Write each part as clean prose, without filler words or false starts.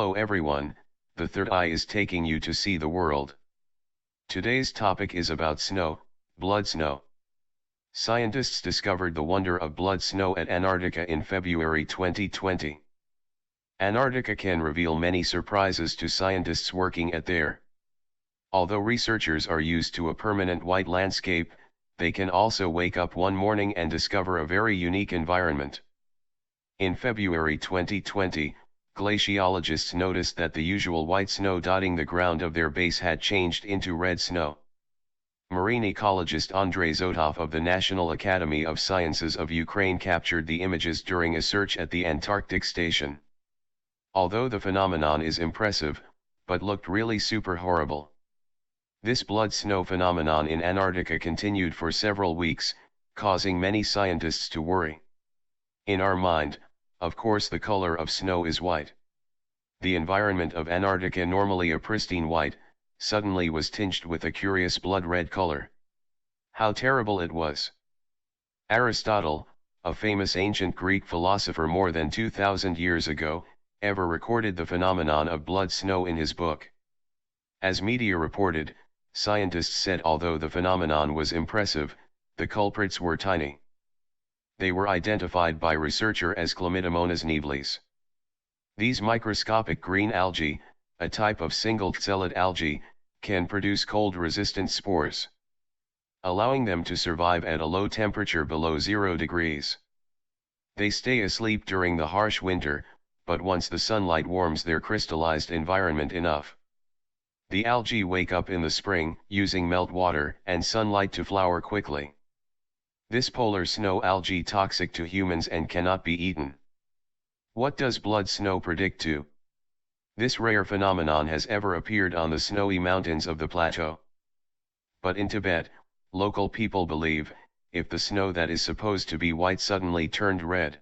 Hello everyone, the third eye is taking you to see the world. Today's topic is about snow, blood snow. Scientists discovered the wonder of blood snow at Antarctica in February 2020. Antarctica can reveal many surprises to scientists working at there. Although researchers are used to a permanent white landscape, they can also wake up one morning and discover a very unique environment. In February 2020, glaciologists noticed that the usual white snow dotting the ground of their base had changed into red snow. Marine ecologist Andrei Zotov of the National Academy of Sciences of Ukraine captured the images during a search at the Antarctic station. Although the phenomenon is impressive, but looked really super horrible. This blood snow phenomenon in Antarctica continued for several weeks, causing many scientists to worry. In our mind, of course the color of snow is white. The environment of Antarctica, normally a pristine white, suddenly was tinged with a curious blood red color. How terrible it was! Aristotle, a famous ancient Greek philosopher more than 2,000 years ago, ever recorded the phenomenon of blood snow in his book. As media reported, scientists said although the phenomenon was impressive, the culprits were tiny. They were identified by researcher as Chlamydomonas nivalis. These microscopic green algae, a type of single-celled algae, can produce cold-resistant spores, allowing them to survive at a low temperature below 0 degrees. They stay asleep during the harsh winter, but once the sunlight warms their crystallized environment enough, the algae wake up in the spring, using meltwater and sunlight to flower quickly. This polar snow algae toxic to humans and cannot be eaten. What does blood snow predict to? This rare phenomenon has ever appeared on the snowy mountains of the plateau. But in Tibet, local people believe, if the snow that is supposed to be white suddenly turned red,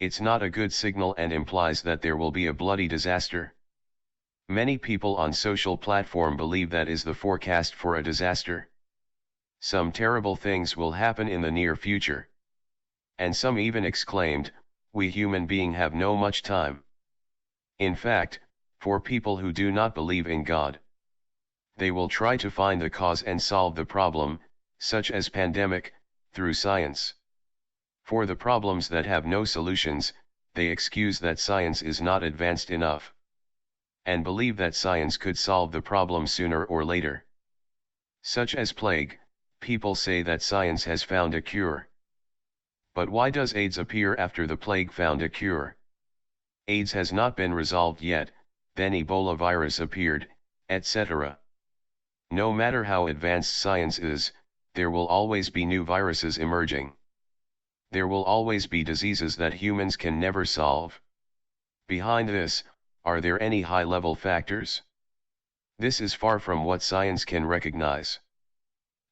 it's not a good signal and implies that there will be a bloody disaster. Many people on social platform believe that is the forecast for a disaster. Some terrible things will happen in the near future. And some even exclaimed, we human beings have no much time. In fact, for people who do not believe in God, they will try to find the cause and solve the problem, such as pandemic, through science. For the problems that have no solutions, they excuse that science is not advanced enough, and believe that science could solve the problem sooner or later. Such as plague, people say that science has found a cure. But why does AIDS appear after the plague found a cure? AIDS has not been resolved yet, then Ebola virus appeared, etc. No matter how advanced science is, there will always be new viruses emerging. There will always be diseases that humans can never solve. Behind this, are there any high-level factors? This is far from what science can recognize.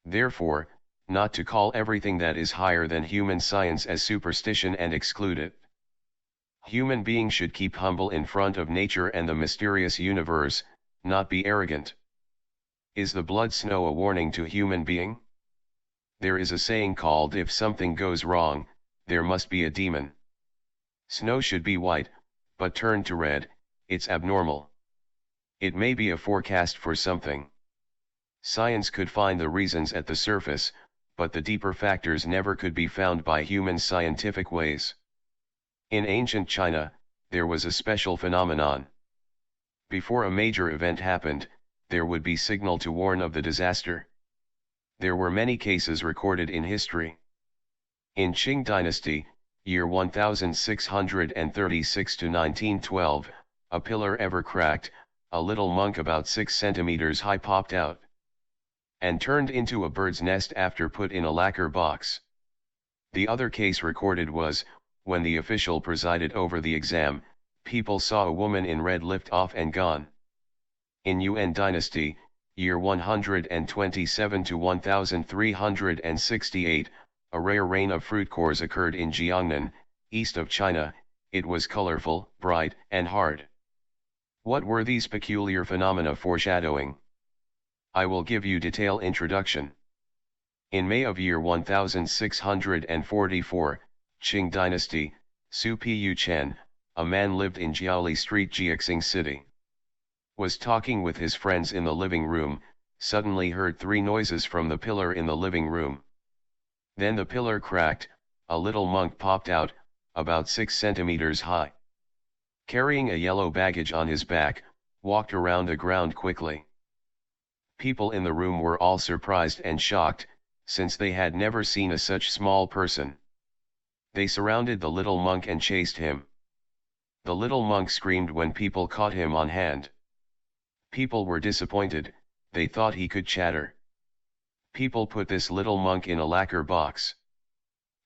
Therefore, not to call everything that is higher than human science as superstition and exclude it. Human beings should keep humble in front of nature and the mysterious universe, not be arrogant. Is the blood snow a warning to human being? There is a saying called if something goes wrong, there must be a demon. Snow should be white, but turn to red, it's abnormal. It may be a forecast for something. Science could find the reasons at the surface, but the deeper factors never could be found by human scientific ways. In ancient China, there was a special phenomenon. Before a major event happened, there would be signal to warn of the disaster. There were many cases recorded in history. In Qing dynasty, year 1636 to 1912, a pillar ever cracked, a little monk about 6 centimeters high popped out and turned into a bird's nest after put in a lacquer box. The other case recorded was, when the official presided over the exam, people saw a woman in red lift off and gone. In Yuan dynasty, year 127 to 1368, a rare rain of fruit cores occurred in Jiangnan, east of China. It was colorful, bright, and hard. What were these peculiar phenomena foreshadowing? I will give you detailed introduction. In May of year 1644, Qing dynasty, Su Piyu Chen, a man lived in Jiaoli Street, Jiaxing City. Was talking with his friends in the living room, suddenly heard three noises from the pillar in the living room. Then the pillar cracked, a little monk popped out, about 6 centimeters high. Carrying a yellow baggage on his back, walked around the ground quickly. People in the room were all surprised and shocked, since they had never seen a such small person. They surrounded the little monk and chased him. The little monk screamed when people caught him on hand. People were disappointed, they thought he could chatter. People put this little monk in a lacquer box.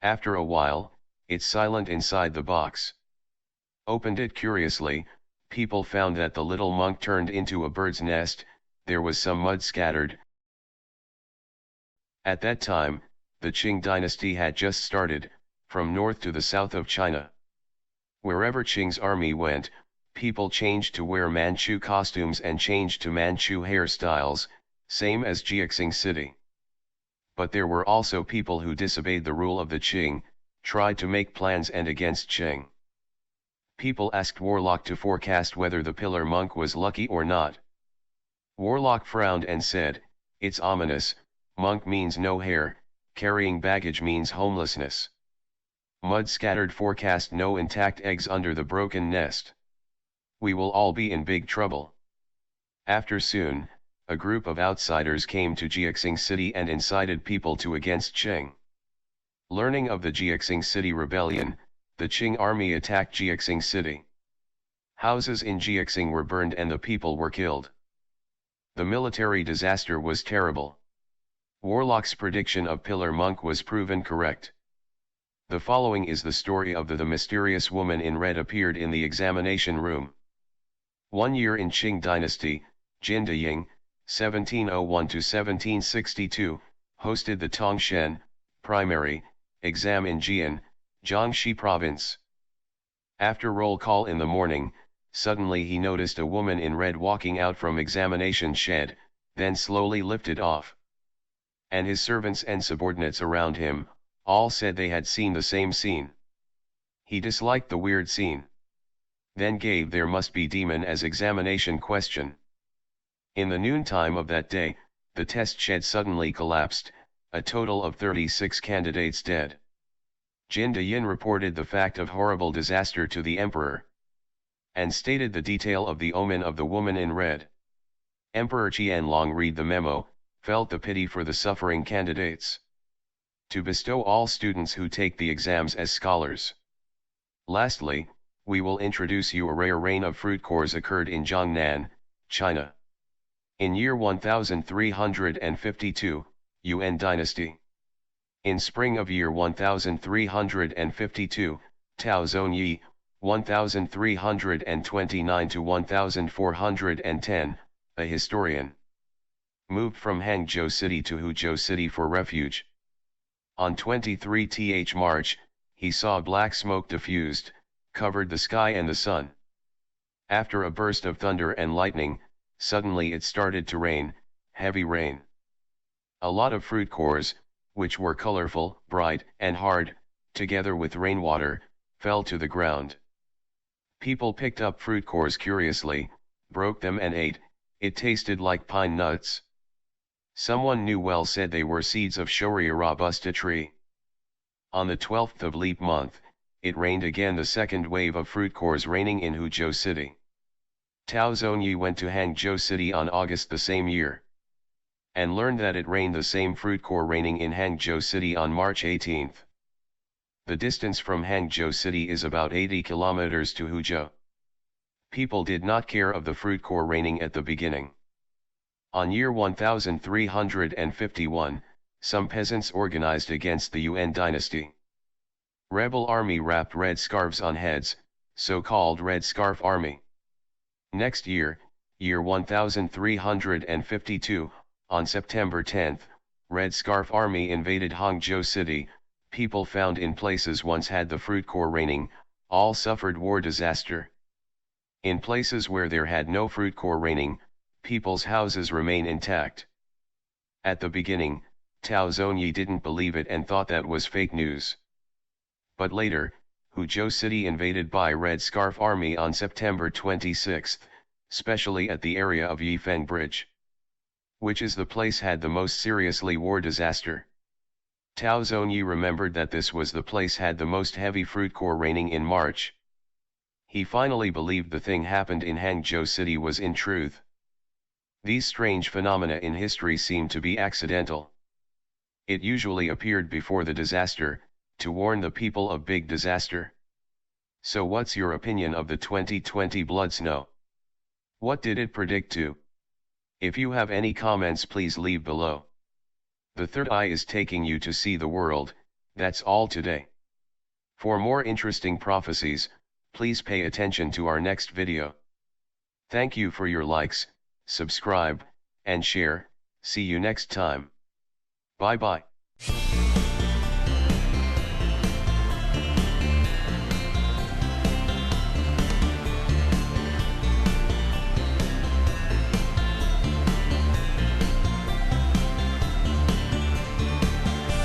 After a while, it's silent inside the box. Opened it curiously, people found that the little monk turned into a bird's nest, there was some mud scattered. At that time, the Qing dynasty had just started, from north to the south of China. Wherever Qing's army went, people changed to wear Manchu costumes and changed to Manchu hairstyles, same as Jiaxing City. But there were also people who disobeyed the rule of the Qing, tried to make plans and against Qing. People asked Warlock to forecast whether the pillar monk was lucky or not. Warlock frowned and said, "It's ominous, monk means no hair, carrying baggage means homelessness. Mud scattered forecast no intact eggs under the broken nest. We will all be in big trouble." After soon, a group of outsiders came to Jiaxing City and incited people to against Qing. Learning of the Jiaxing City rebellion, the Qing army attacked Jiaxing City. Houses in Jiaxing were burned and the people were killed. The military disaster was terrible. Warlock's prediction of Pillar Monk was proven correct. The following is the story of the mysterious woman in red appeared in the examination room. One year in Qing dynasty, Jin Deying, 1701 to 1762, hosted the Tongshen primary exam in Jian, Jiangxi province. After roll call in the morning, suddenly he noticed a woman in red walking out from examination shed, then slowly lifted off. And his servants and subordinates around him, all said they had seen the same scene. He disliked the weird scene. Then gave "there must be demon" as examination question. In the noontime of that day, the test shed suddenly collapsed, a total of 36 candidates dead. Jin Deyin reported the fact of horrible disaster to the emperor, and stated the detail of the omen of the woman in red. Emperor Qianlong read the memo, felt the pity for the suffering candidates. To bestow all students who take the exams as scholars. Lastly, we will introduce you a rare rain of fruit cores occurred in Jiangnan, China. In year 1352, Yuan dynasty. In spring of year 1352, Tao Zongyi, 1329 to 1410, a historian, moved from Hangzhou City to Huzhou City for refuge. On 23th March, he saw black smoke diffused, covered the sky and the sun. After a burst of thunder and lightning, suddenly it started to rain, heavy rain. A lot of fruit cores, which were colorful, bright, and hard, together with rainwater, fell to the ground. People picked up fruit cores curiously, broke them and ate, it tasted like pine nuts. Someone knew well said they were seeds of Shoria robusta tree. On the 12th of Leap month, it rained again, the second wave of fruit cores raining in Huzhou City. Tao Zongyi went to Hangzhou City on August the same year, and learned that it rained the same fruit core raining in Hangzhou City on March 18. The distance from Hangzhou City is about 80 kilometers to Huzhou. People did not care of the fruit core raining at the beginning. On year 1351, some peasants organized against the Yuan dynasty. Rebel army wrapped red scarves on heads, so-called Red Scarf Army. Next year, year 1352, on September 10, Red Scarf Army invaded Hangzhou City. People found in places once had the fruit core raining, all suffered war disaster. In places where there had no fruit core raining, people's houses remain intact. At the beginning, Tao Zongyi didn't believe it and thought that was fake news. But later, Huzhou City invaded by Red Scarf Army on September 26, specially at the area of Yifeng Bridge, which is the place had the most seriously war disaster. Tao Zhongyi remembered that this was the place had the most heavy fruit core raining in March. He finally believed the thing happened in Hangzhou City was in truth. These strange phenomena in history seem to be accidental. It usually appeared before the disaster, to warn the people of big disaster. So what's your opinion of the 2020 blood snow? What did it predict to? If you have any comments, please leave below. The third eye is taking you to see the world. That's all today. For more interesting prophecies, please pay attention to our next video. Thank you for your likes, subscribe, and share. See you next time. Bye bye.